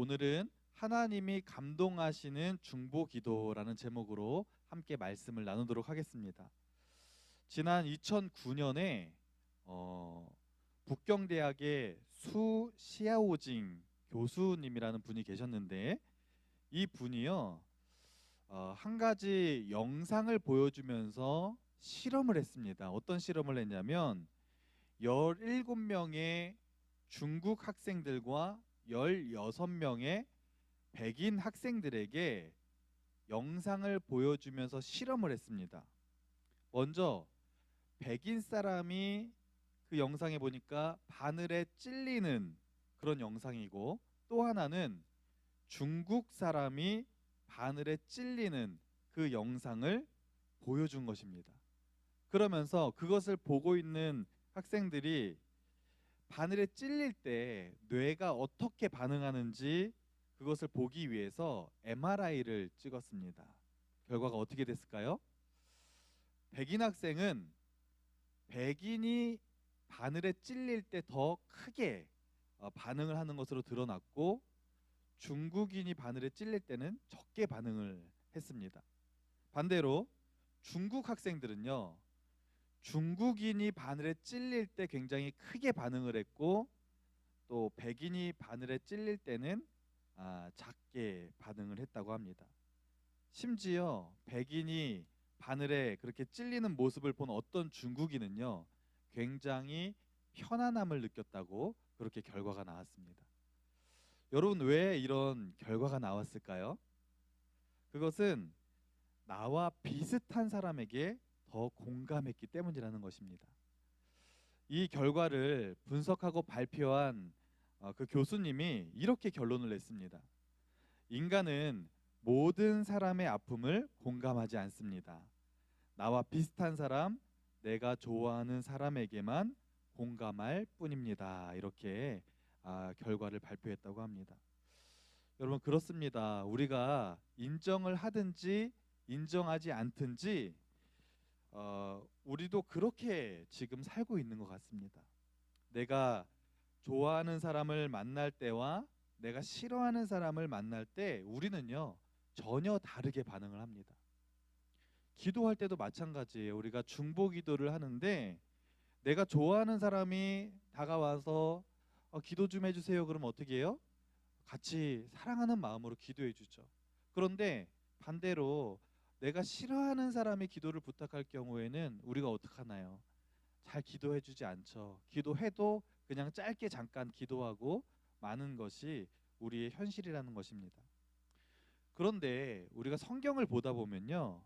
오늘은 하나님이 감동하시는 중보기도라는 제목으로 함께 말씀을 나누도록 하겠습니다. 지난 2009년에 북경대학의 수 시아오징 교수님이라는 분이 계셨는데, 이 분이요 한 가지 영상을 보여주면서 실험을 했습니다. 어떤 실험을 했냐면 17명의 중국 학생들과 16명의 백인 학생들에게 영상을 보여주면서 실험을 했습니다. 먼저 백인 사람이 그 영상에 보니까 바늘에 찔리는 그런 영상이고, 또 하나는 중국 사람이 바늘에 찔리는 그 영상을 보여준 것입니다. 그러면서 그것을 보고 있는 학생들이 바늘에 찔릴 때 뇌가 어떻게 반응하는지 그것을 보기 위해서 MRI를 찍었습니다. 결과가 어떻게 됐을까요? 백인 학생은 백인이 바늘에 찔릴 때 더 크게 반응을 하는 것으로 드러났고, 중국인이 바늘에 찔릴 때는 적게 반응을 했습니다. 반대로 중국 학생들은요, 중국인이 바늘에 찔릴 때 굉장히 크게 반응을 했고, 또 백인이 바늘에 찔릴 때는 작게 반응을 했다고 합니다. 심지어 백인이 바늘에 그렇게 찔리는 모습을 본 어떤 중국인은요, 굉장히 편안함을 느꼈다고 그렇게 결과가 나왔습니다. 여러분, 왜 이런 결과가 나왔을까요? 그것은 나와 비슷한 사람에게 더 공감했기 때문이라는 것입니다. 이 결과를 분석하고 발표한 그 교수님이 이렇게 결론을 냈습니다. 인간은 모든 사람의 아픔을 공감하지 않습니다. 나와 비슷한 사람, 내가 좋아하는 사람에게만 공감할 뿐입니다. 이렇게 결과를 발표했다고 합니다. 여러분, 그렇습니다. 우리가 인정을 하든지 인정하지 않든지 우리도 그렇게 지금 살고 있는 것 같습니다. 내가 좋아하는 사람을 만날 때와 내가 싫어하는 사람을 만날 때 우리는요, 전혀 다르게 반응을 합니다. 기도할 때도 마찬가지예요. 우리가 중보 기도를 하는데, 내가 좋아하는 사람이 다가와서 기도 좀 해주세요 그러면 어떻게 해요? 같이 사랑하는 마음으로 기도해 주죠. 그런데 반대로 내가 싫어하는 사람이 기도를 부탁할 경우에는 우리가 어떻게 하나요? 잘 기도해 주지 않죠. 기도해도 그냥 짧게 잠깐 기도하고 마는 것이 우리의 현실이라는 것입니다. 그런데 우리가 성경을 보다 보면요,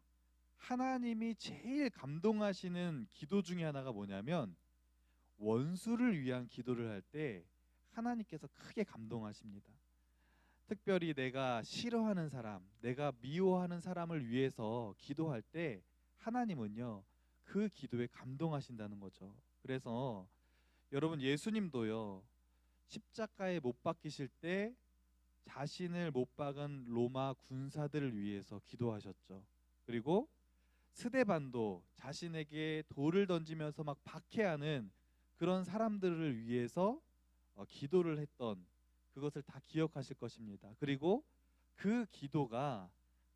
하나님이 제일 감동하시는 기도 중에 하나가 뭐냐면, 원수를 위한 기도를 할 때 하나님께서 크게 감동하십니다. 특별히 내가 싫어하는 사람, 내가 미워하는 사람을 위해서 기도할 때 하나님은요, 그 기도에 감동하신다는 거죠. 그래서 여러분, 예수님도요, 십자가에 못 박히실 때 자신을 못 박은 로마 군사들을 위해서 기도하셨죠. 그리고 스데반도 자신에게 돌을 던지면서 막 박해하는 그런 사람들을 위해서 기도를 했던, 그것을 다 기억하실 것입니다. 그리고 그 기도가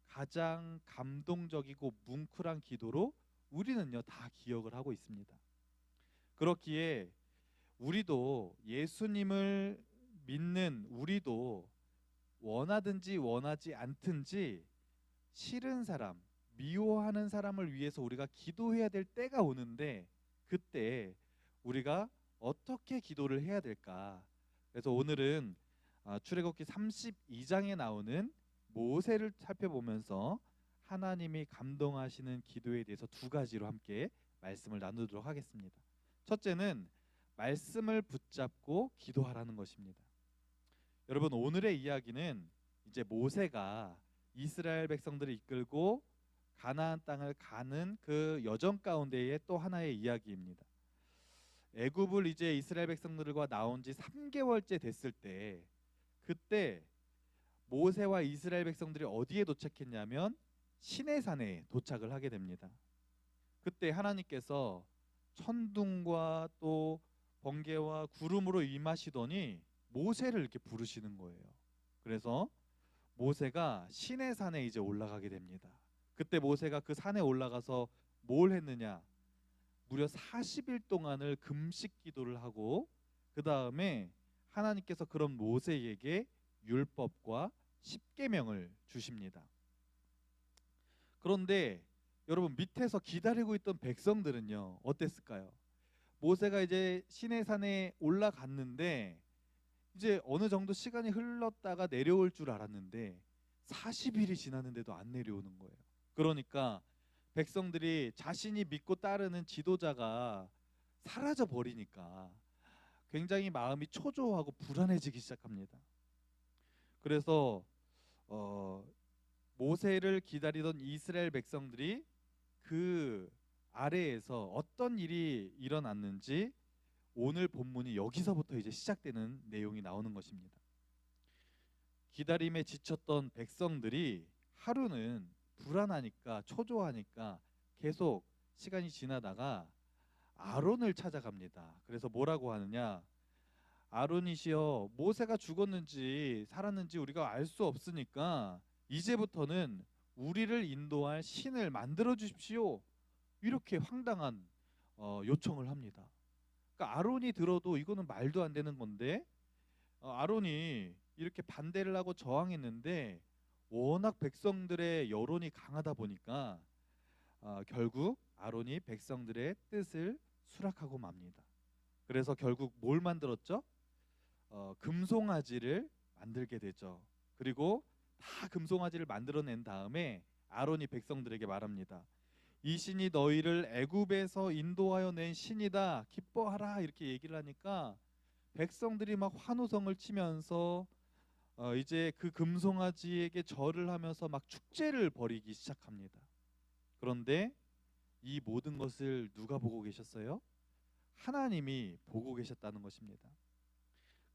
가장 감동적이고 뭉클한 기도로 우리는요, 다 기억을 하고 있습니다. 그렇기에 우리도, 예수님을 믿는 우리도 원하든지 원하지 않든지 싫은 사람, 미워하는 사람을 위해서 우리가 기도해야 될 때가 오는데, 그때 우리가 어떻게 기도를 해야 될까? 그래서 오늘은 출애굽기 32장에 나오는 모세를 살펴보면서 하나님이 감동하시는 기도에 대해서 두 가지로 함께 말씀을 나누도록 하겠습니다. 첫째는 말씀을 붙잡고 기도하라는 것입니다. 여러분, 오늘의 이야기는 이제 모세가 이스라엘 백성들을 이끌고 가나안 땅을 가는 그 여정 가운데의 또 하나의 이야기입니다. 애굽을 이제 이스라엘 백성들과 나온 지 3개월째 됐을 때, 그때 모세와 이스라엘 백성들이 어디에 도착했냐면 시내산에 도착을 하게 됩니다. 그때 하나님께서 천둥과 또 번개와 구름으로 임하시더니 모세를 이렇게 부르시는 거예요. 그래서 모세가 시내산에 이제 올라가게 됩니다. 그때 모세가 그 산에 올라가서 뭘 했느냐? 무려 40일 동안을 금식 기도를 하고 그 다음에 하나님께서 그런 모세에게 율법과 십계명을 주십니다. 그런데 여러분 밑에서 기다리고 있던 백성들은요 어땠을까요? 모세가 이제 시내산에 올라갔는데 이제 어느 정도 시간이 흘렀다가 내려올 줄 알았는데 40일이 지났는데도 안 내려오는 거예요. 그러니까 백성들이 자신이 믿고 따르는 지도자가 사라져 버리니까 굉장히 마음이 초조하고 불안해지기 시작합니다. 그래서 어, 모세를 기다리던 이스라엘 백성들이 그 아래에서 어떤 일이 일어났는지 오늘 본문이 여기서부터 이제 시작되는 내용이 나오는 것입니다. 기다림에 지쳤던 백성들이 하루는 불안하니까 초조하니까 계속 시간이 지나다가 아론을 찾아갑니다. 그래서 뭐라고 하느냐? 아론이시여, 모세가 죽었는지 살았는지 우리가 알 수 없으니까 이제부터는 우리를 인도할 신을 만들어 주십시오. 이렇게 황당한 요청을 합니다. 그러니까 아론이 들어도 이거는 말도 안 되는 건데 아론이 이렇게 반대를 하고 저항했는데 워낙 백성들의 여론이 강하다 보니까 결국 아론이 백성들의 뜻을 수락하고 맙니다. 그래서 결국 뭘 만들었죠? 금송아지를 만들게 되죠. 그리고 다 금송아지를 만들어낸 다음에 아론이 백성들에게 말합니다. 이 신이 너희를 애굽에서 인도하여 낸 신이다. 기뻐하라. 이렇게 얘기를 하니까 백성들이 막 환호성을 치면서 이제 그 금송아지에게 절을 하면서 막 축제를 벌이기 시작합니다. 그런데 이 모든 것을 누가 보고 계셨어요? 하나님이 보고 계셨다는 것입니다.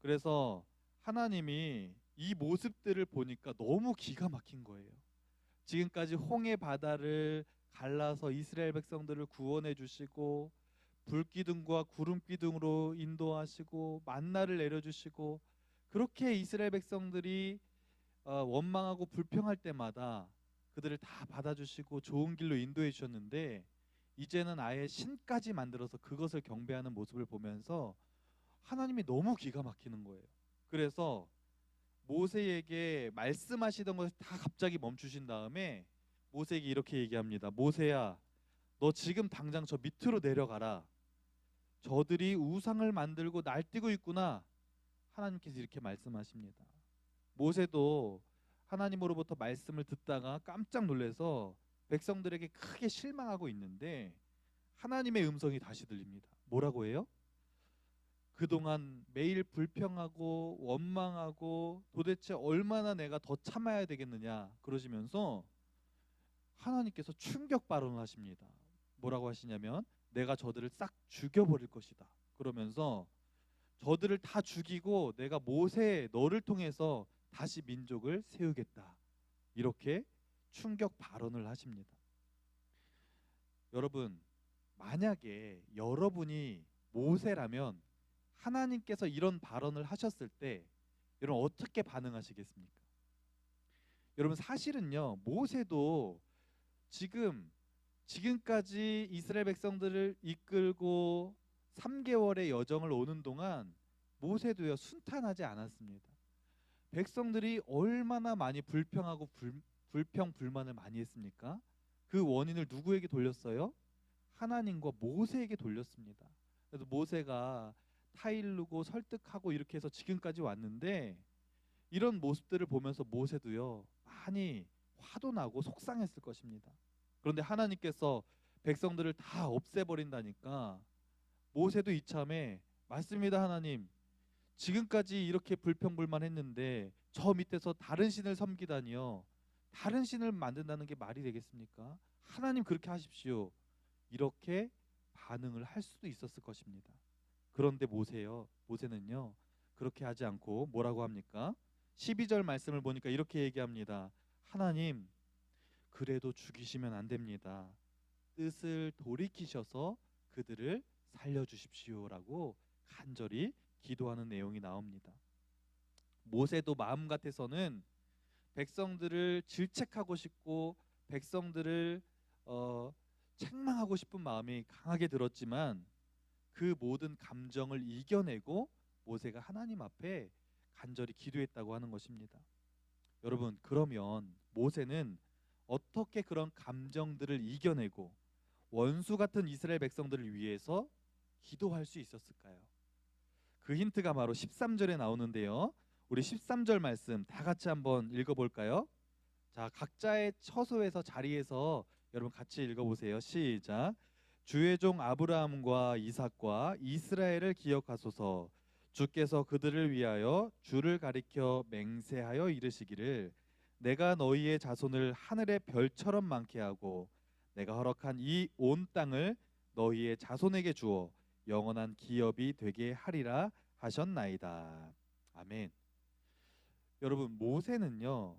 그래서 하나님이 이 모습들을 보니까 너무 기가 막힌 거예요. 지금까지 홍해 바다를 갈라서 이스라엘 백성들을 구원해 주시고 불기둥과 구름기둥으로 인도하시고 만나를 내려주시고 그렇게 이스라엘 백성들이 원망하고 불평할 때마다 그들을 다 받아주시고 좋은 길로 인도해 주셨는데 이제는 아예 신까지 만들어서 그것을 경배하는 모습을 보면서 하나님이 너무 기가 막히는 거예요. 그래서 모세에게 말씀하시던 것을 다 갑자기 멈추신 다음에 모세에게 이렇게 얘기합니다. 모세야, 너 지금 당장 저 밑으로 내려가라. 저들이 우상을 만들고 날뛰고 있구나. 하나님께서 이렇게 말씀하십니다. 모세도 하나님으로부터 말씀을 듣다가 깜짝 놀라서 백성들에게 크게 실망하고 있는데 하나님의 음성이 다시 들립니다. 뭐라고 해요? 그동안 매일 불평하고 원망하고 도대체 얼마나 내가 더 참아야 되겠느냐 그러시면서 하나님께서 충격 발언을 하십니다. 뭐라고 하시냐면 내가 저들을 싹 죽여버릴 것이다. 그러면서 저들을 다 죽이고 내가 모세 너를 통해서 다시 민족을 세우겠다. 이렇게 충격 발언을 하십니다. 여러분, 만약에 여러분이 모세라면 하나님께서 이런 발언을 하셨을 때 여러분 어떻게 반응하시겠습니까? 여러분 사실은요 모세도 지금까지 이스라엘 백성들을 이끌고 3개월의 여정을 오는 동안 모세도요 순탄하지 않았습니다. 백성들이 얼마나 많이 불평하고 불평 불만을 많이 했습니까? 그 원인을 누구에게 돌렸어요? 하나님과 모세에게 돌렸습니다. 그래서 모세가 타일르고 설득하고 이렇게 해서 지금까지 왔는데 이런 모습들을 보면서 모세도요 많이 화도 나고 속상했을 것입니다. 그런데 하나님께서 백성들을 다 없애버린다니까 모세도 이참에 맞습니다 하나님, 지금까지 이렇게 불평불만했는데 저 밑에서 다른 신을 섬기다니요, 다른 신을 만든다는 게 말이 되겠습니까? 하나님 그렇게 하십시오. 이렇게 반응을 할 수도 있었을 것입니다. 그런데 모세는요 그렇게 하지 않고 뭐라고 합니까? 12절 말씀을 보니까 이렇게 얘기합니다. 하나님 그래도 죽이시면 안 됩니다. 뜻을 돌이키셔서 그들을 살려주십시오라고 간절히 기도하는 내용이 나옵니다. 모세도 마음 같아서는 백성들을 질책하고 싶고 백성들을 책망하고 싶은 마음이 강하게 들었지만 그 모든 감정을 이겨내고 모세가 하나님 앞에 간절히 기도했다고 하는 것입니다. 여러분, 그러면 모세는 어떻게 그런 감정들을 이겨내고 원수 같은 이스라엘 백성들을 위해서 기도할 수 있었을까요? 그 힌트가 바로 13절에 나오는데요. 우리 13절 말씀 다 같이 한번 읽어볼까요? 자, 각자의 처소에서 자리에서 여러분 같이 읽어보세요. 시작. 주의 종 아브라함과 이삭과 이스라엘을 기억하소서. 주께서 그들을 위하여 주를 가리켜 맹세하여 이르시기를 내가 너희의 자손을 하늘의 별처럼 많게 하고 내가 허락한 이 온 땅을 너희의 자손에게 주어 영원한 기업이 되게 하리라 하셨나이다. 아멘. 여러분, 모세는요,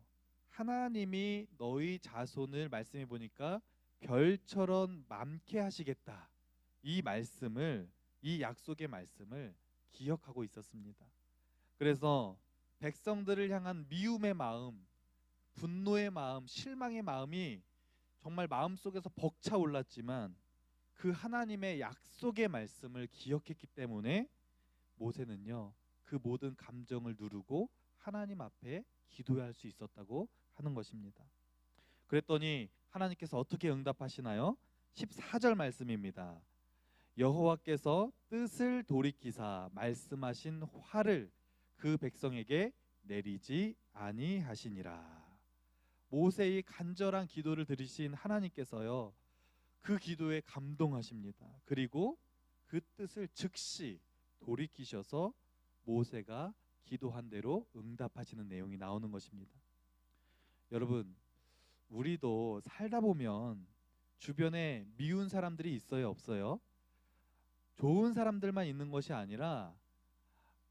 하나님이 너희 자손을 말씀해 보니까 별처럼 많게 하시겠다, 이 말씀을, 이 약속의 말씀을 기억하고 있었습니다. 그래서 백성들을 향한 미움의 마음, 분노의 마음, 실망의 마음이 정말 마음속에서 벅차올랐지만 그 하나님의 약속의 말씀을 기억했기 때문에 모세는요, 그 모든 감정을 누르고 하나님 앞에 기도할 수 있었다고 하는 것입니다. 그랬더니 하나님께서 어떻게 응답하시나요? 14절 말씀입니다. 여호와께서 뜻을 돌이키사 말씀하신 화를 그 백성에게 내리지 아니하시니라. 모세의 간절한 기도를 들으신 하나님께서요, 그 기도에 감동하십니다. 그리고 그 뜻을 즉시 돌이키셔서 모세가 기도한 대로 응답하시는 내용이 나오는 것입니다. 여러분, 우리도 살다 보면 주변에 미운 사람들이 있어요, 없어요? 좋은 사람들만 있는 것이 아니라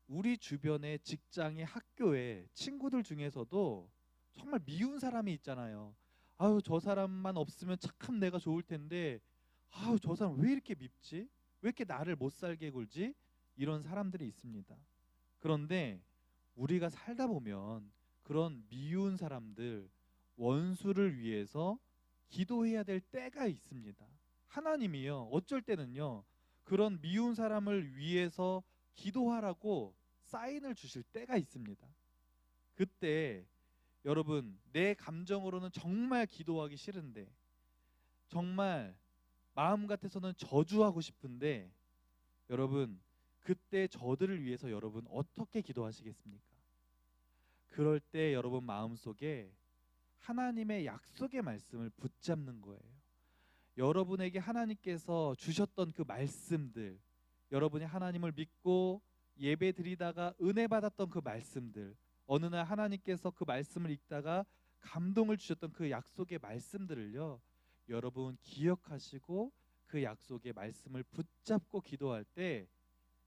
우리 주변에 직장에 학교에 친구들 중에서도 정말 미운 사람이 있잖아요. 아유, 저 사람만 없으면 착한 내가 좋을 텐데 아유, 저 사람 왜 이렇게 밉지? 왜 이렇게 나를 못 살게 굴지? 이런 사람들이 있습니다. 그런데 우리가 살다 보면 그런 미운 사람들, 원수를 위해서 기도해야 될 때가 있습니다. 하나님이요, 어쩔 때는요, 그런 미운 사람을 위해서 기도하라고 사인을 주실 때가 있습니다. 그때 여러분, 내 감정으로는 정말 기도하기 싫은데, 정말 마음 같아서는 저주하고 싶은데, 여러분, 그때 저들을 위해서 여러분 어떻게 기도하시겠습니까? 그럴 때 여러분 마음속에 하나님의 약속의 말씀을 붙잡는 거예요. 여러분에게 하나님께서 주셨던 그 말씀들, 여러분이 하나님을 믿고 예배 드리다가 은혜 받았던 그 말씀들, 어느 날 하나님께서 그 말씀을 읽다가 감동을 주셨던 그 약속의 말씀들을요, 여러분 기억하시고 그 약속의 말씀을 붙잡고 기도할 때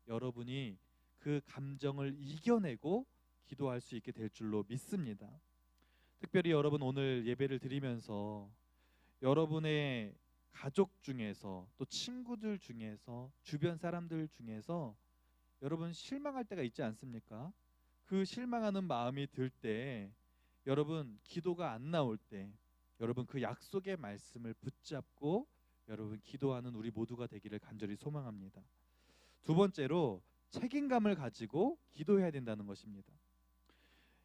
여러분이 그 감정을 이겨내고 기도할 수 있게 될 줄로 믿습니다. 특별히 여러분 오늘 예배를 드리면서 여러분의 가족 중에서 또 친구들 중에서 주변 사람들 중에서 여러분 실망할 때가 있지 않습니까? 그 실망하는 마음이 들 때 여러분 기도가 안 나올 때 여러분 그 약속의 말씀을 붙잡고 여러분 기도하는 우리 모두가 되기를 간절히 소망합니다. 두 번째로 책임감을 가지고 기도해야 된다는 것입니다.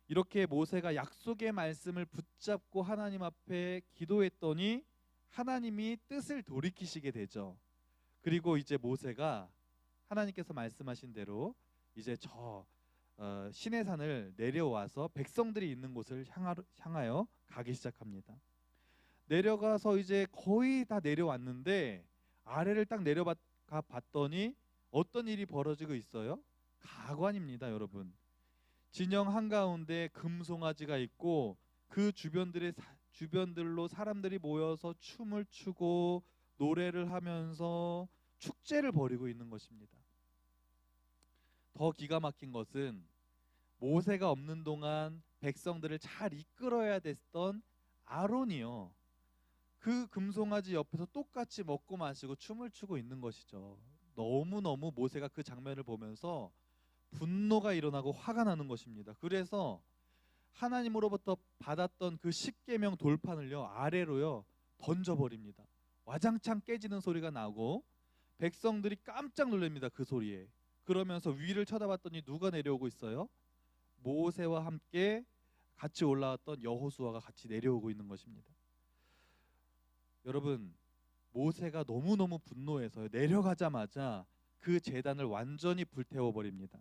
이렇게 모세가 약속의 말씀을 붙잡고 하나님 앞에 기도했더니 하나님이 뜻을 돌이키시게 되죠. 그리고 이제 모세가 하나님께서 말씀하신 대로 이제 저 시내산을 내려와서 백성들이 있는 곳을 향하여 가기 시작합니다. 내려가서 이제 거의 다 내려왔는데 아래를 딱 내려가 봤더니 어떤 일이 벌어지고 있어요? 가관입니다, 여러분. 진영 한가운데 금송아지가 있고 그 주변들로 사람들이 모여서 춤을 추고 노래를 하면서 축제를 벌이고 있는 것입니다. 더 기가 막힌 것은 모세가 없는 동안 백성들을 잘 이끌어야 됐던 아론이요, 그 금송아지 옆에서 똑같이 먹고 마시고 춤을 추고 있는 것이죠. 너무너무 모세가 그 장면을 보면서 분노가 일어나고 화가 나는 것입니다. 그래서 하나님으로부터 받았던 그 십계명 돌판을요 아래로요 던져버립니다. 와장창 깨지는 소리가 나고 백성들이 깜짝 놀랍니다. 그 소리에. 그러면서 위를 쳐다봤더니 누가 내려오고 있어요? 모세와 함께 같이 올라왔던 여호수아가 같이 내려오고 있는 것입니다. 여러분, 모세가 너무너무 분노해서 내려가자마자 그 제단을 완전히 불태워 버립니다.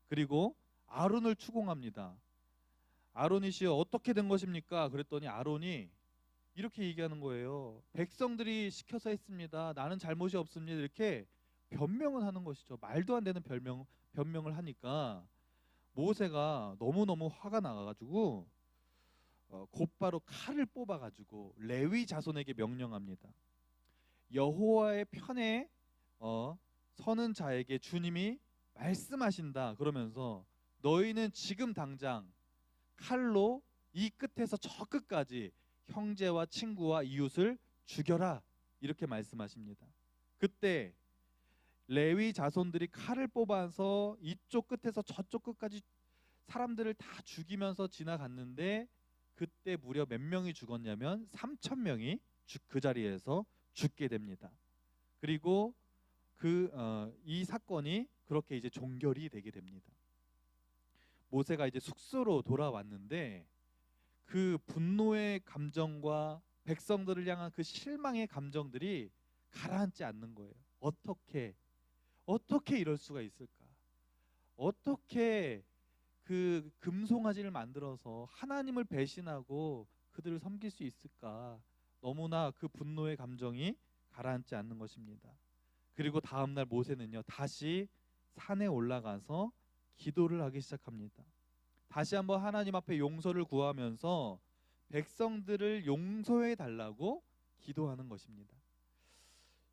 그리고 아론을 추궁합니다. 아론이시여 어떻게 된 것입니까? 그랬더니 아론이 이렇게 얘기하는 거예요. 백성들이 시켜서 했습니다. 나는 잘못이 없습니다. 이렇게 변명을 하는 것이죠. 말도 안 되는 변명을 하니까 모세가 너무너무 화가 나가지고 곧바로 칼을 뽑아가지고 레위 자손에게 명령합니다. 여호와의 편에 서는 자에게 주님이 말씀하신다. 그러면서 너희는 지금 당장 칼로 이 끝에서 저 끝까지 형제와 친구와 이웃을 죽여라. 이렇게 말씀하십니다. 그때 레위 자손들이 칼을 뽑아서 이쪽 끝에서 저쪽 끝까지 사람들을 다 죽이면서 지나갔는데 그때 무려 몇 명이 죽었냐면 3,000명이 그 자리에서 죽게 됩니다. 그리고 이 사건이 그렇게 이제 종결이 되게 됩니다. 모세가 이제 숙소로 돌아왔는데 그 분노의 감정과 백성들을 향한 그 실망의 감정들이 가라앉지 않는 거예요. 어떻게 이럴 수가 있을까? 어떻게 그 금송아지를 만들어서 하나님을 배신하고 그들을 섬길 수 있을까? 너무나 그 분노의 감정이 가라앉지 않는 것입니다. 그리고 다음 날 모세는요 다시 산에 올라가서 기도를 하기 시작합니다. 다시 한번 하나님 앞에 용서를 구하면서 백성들을 용서해 달라고 기도하는 것입니다.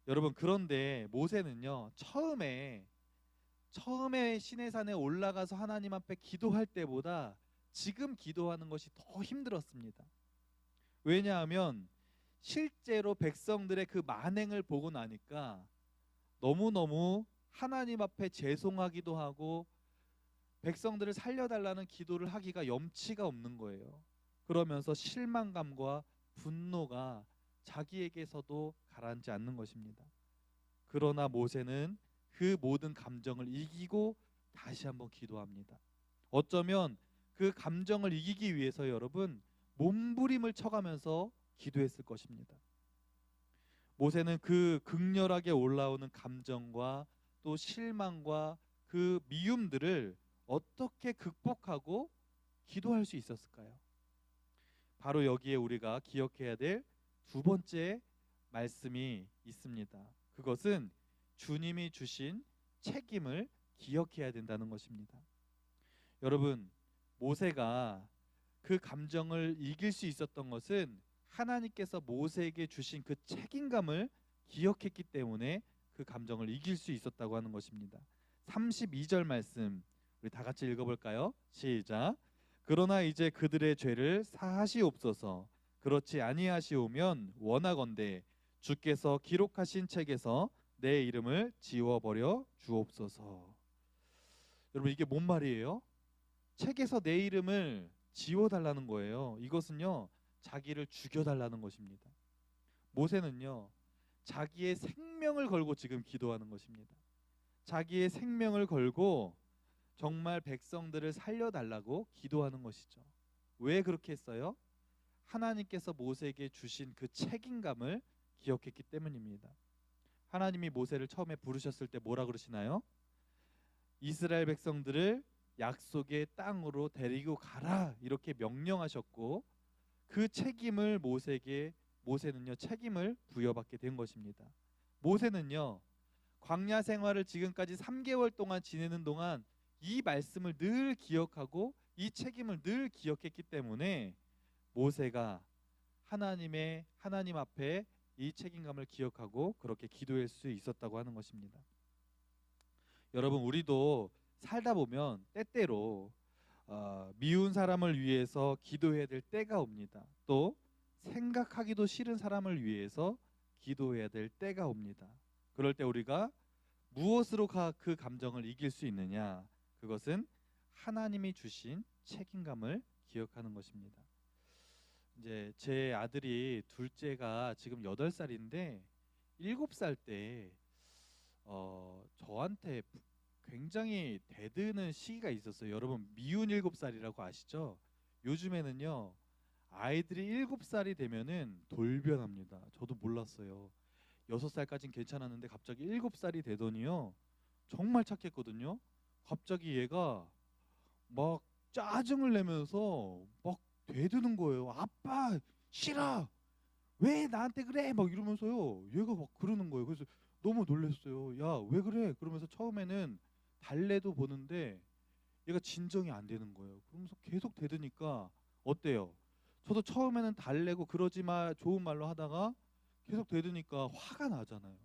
여러분, 그런데 모세는요 처음에 시내산에 올라가서 하나님 앞에 기도할 때보다 지금 기도하는 것이 더 힘들었습니다. 왜냐하면 실제로 백성들의 그 만행을 보고 나니까 너무너무 하나님 앞에 죄송하기도 하고 백성들을 살려달라는 기도를 하기가 염치가 없는 거예요. 그러면서 실망감과 분노가 자기에게서도 가라앉지 않는 것입니다. 그러나 모세는 그 모든 감정을 이기고 다시 한번 기도합니다. 어쩌면 그 감정을 이기기 위해서 여러분 몸부림을 쳐가면서 기도했을 것입니다. 모세는 그 극렬하게 올라오는 감정과 또 실망과 그 미움들을 어떻게 극복하고 기도할 수 있었을까요? 바로 여기에 우리가 기억해야 될 두 번째 말씀이 있습니다. 그것은 주님이 주신 책임을 기억해야 된다는 것입니다. 여러분, 모세가 그 감정을 이길 수 있었던 것은 하나님께서 모세에게 주신 그 책임감을 기억했기 때문에 그 감정을 이길 수 있었다고 하는 것입니다. 32절 말씀 우리 다 같이 읽어볼까요? 시작. 그러나 이제 그들의 죄를 사하시옵소서. 그렇지 아니하시오면 원하건대 주께서 기록하신 책에서 내 이름을 지워버려 주옵소서. 여러분, 이게 뭔 말이에요? 책에서 내 이름을 지워달라는 거예요. 이것은요 자기를 죽여달라는 것입니다. 모세는요 자기의 생명을 걸고 지금 기도하는 것입니다. 자기의 생명을 걸고 정말 백성들을 살려달라고 기도하는 것이죠. 왜 그렇게 했어요? 하나님께서 모세에게 주신 그 책임감을 기억했기 때문입니다. 하나님이 모세를 처음에 부르셨을 때 뭐라 그러시나요? 이스라엘 백성들을 약속의 땅으로 데리고 가라 이렇게 명령하셨고 그 책임을 모세는요 책임을 부여받게 된 것입니다. 모세는요 광야 생활을 지금까지 3개월 동안 지내는 동안 이 말씀을 늘 기억하고 이 책임을 늘 기억했기 때문에 모세가 하나님 앞에 이 책임감을 기억하고 그렇게 기도할 수 있었다고 하는 것입니다. 여러분, 우리도 살다 보면 때때로 미운 사람을 위해서 기도해야 될 때가 옵니다. 또 생각하기도 싫은 사람을 위해서 기도해야 될 때가 옵니다. 그럴 때 우리가 무엇으로 그 감정을 이길 수 있느냐? 그것은 하나님이 주신 책임감을 기억하는 것입니다. 이제 제 아들이 둘째가 지금 8살인데 7살 때 저한테 굉장히 대드는 시기가 있었어요. 여러분 미운 7살이라고 아시죠? 요즘에는요 아이들이 7살이 되면은 돌변합니다. 저도 몰랐어요. 6살까진 괜찮았는데 갑자기 7살이 되더니요 정말 착했거든요. 갑자기 얘가 막 짜증을 내면서 막 대드는 거예요. 아빠 싫어. 왜 나한테 그래? 막 이러면서요. 얘가 막 그러는 거예요. 그래서 너무 놀랐어요. 야, 왜 그래? 그러면서 처음에는 달래도 보는데 얘가 진정이 안 되는 거예요. 그러면서 계속 대드니까 어때요? 저도 처음에는 달래고 그러지 마 좋은 말로 하다가 계속 대드니까 화가 나잖아요.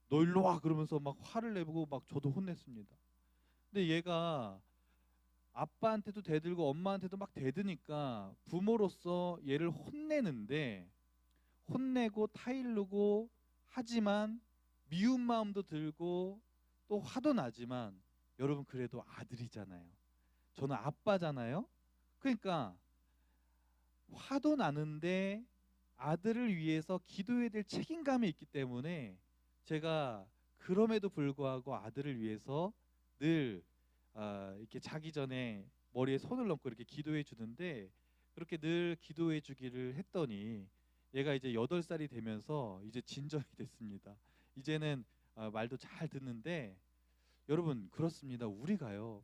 너 일로 와 그러면서 막 화를 내고 막 저도 혼냈습니다. 근데 얘가 아빠한테도 대들고 엄마한테도 막 대드니까 부모로서 얘를 혼내는데 혼내고 타일르고 하지만 미운 마음도 들고 또 화도 나지만 여러분 그래도 아들이잖아요. 저는 아빠잖아요. 그러니까 화도 나는데 아들을 위해서 기도해야 될 책임감이 있기 때문에 제가 그럼에도 불구하고 아들을 위해서 늘 이렇게 자기 전에 머리에 손을 얹고 이렇게 기도해 주는데 그렇게 늘 기도해 주기를 했더니 얘가 이제 8살이 되면서 이제 진정이 됐습니다. 이제는 말도 잘 듣는데 여러분 그렇습니다. 우리가요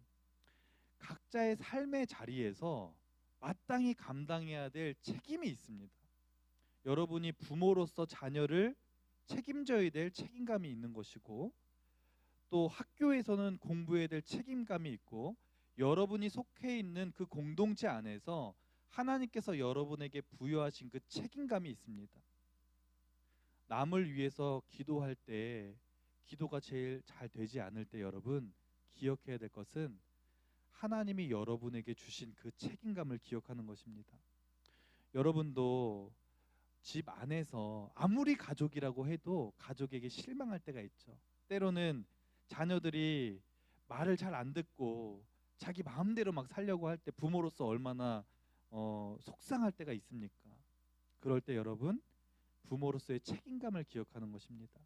각자의 삶의 자리에서 마땅히 감당해야 될 책임이 있습니다. 여러분이 부모로서 자녀를 책임져야 될 책임감이 있는 것이고 또 학교에서는 공부해야 될 책임감이 있고 여러분이 속해 있는 그 공동체 안에서 하나님께서 여러분에게 부여하신 그 책임감이 있습니다. 남을 위해서 기도할 때 기도가 제일 잘 되지 않을 때 여러분 기억해야 될 것은 하나님이 여러분에게 주신 그 책임감을 기억하는 것입니다. 여러분도 집 안에서 아무리 가족이라고 해도 가족에게 실망할 때가 있죠. 때로는 자녀들이 말을 잘 안 듣고 자기 마음대로 막 살려고 할 때 부모로서 얼마나 속상할 때가 있습니까? 그럴 때 여러분 부모로서의 책임감을 기억하는 것입니다.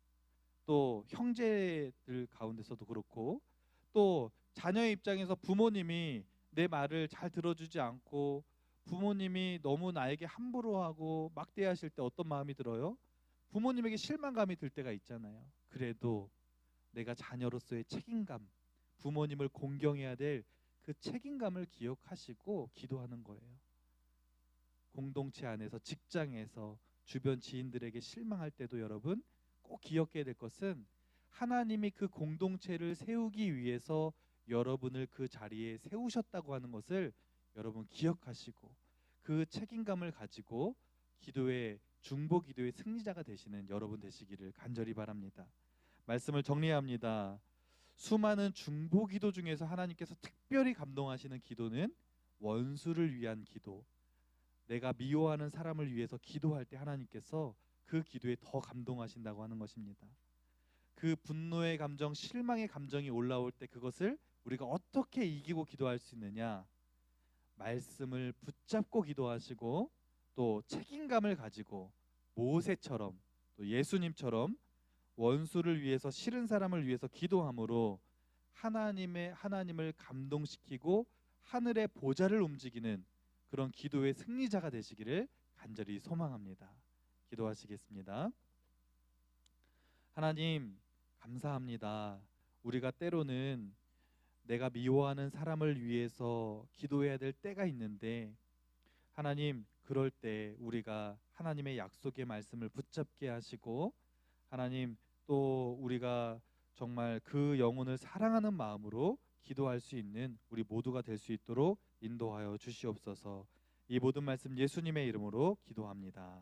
또 형제들 가운데서도 그렇고 또 자녀의 입장에서 부모님이 내 말을 잘 들어주지 않고 부모님이 너무 나에게 함부로 하고 막대하실 때 어떤 마음이 들어요? 부모님에게 실망감이 들 때가 있잖아요. 그래도 내가 자녀로서의 책임감, 부모님을 공경해야 될 그 책임감을 기억하시고 기도하는 거예요. 공동체 안에서 직장에서 주변 지인들에게 실망할 때도 여러분 꼭 기억해야 될 것은 하나님이 그 공동체를 세우기 위해서 여러분을 그 자리에 세우셨다고 하는 것을 여러분 기억하시고 그 책임감을 가지고 기도의 중보 기도의 승리자가 되시는 여러분 되시기를 간절히 바랍니다. 말씀을 정리합니다. 수많은 중보 기도 중에서 하나님께서 특별히 감동하시는 기도는 원수를 위한 기도. 내가 미워하는 사람을 위해서 기도할 때 하나님께서 그 기도에 더 감동하신다고 하는 것입니다. 그 분노의 감정, 실망의 감정이 올라올 때 그것을 우리가 어떻게 이기고 기도할 수 있느냐? 말씀을 붙잡고 기도하시고 또 책임감을 가지고 모세처럼 또 예수님처럼 원수를 위해서 싫은 사람을 위해서 기도함으로 하나님을 감동시키고 하늘의 보좌를 움직이는 그런 기도의 승리자가 되시기를 간절히 소망합니다. 기도하시겠습니다. 하나님 감사합니다. 우리가 때로는 내가 미워하는 사람을 위해서 기도해야 될 때가 있는데 하나님 그럴 때 우리가 하나님의 약속의 말씀을 붙잡게 하시고 하나님 또 우리가 정말 그 영혼을 사랑하는 마음으로 기도할 수 있는 우리 모두가 될 수 있도록 인도하여 주시옵소서. 이 모든 말씀 예수님의 이름으로 기도합니다.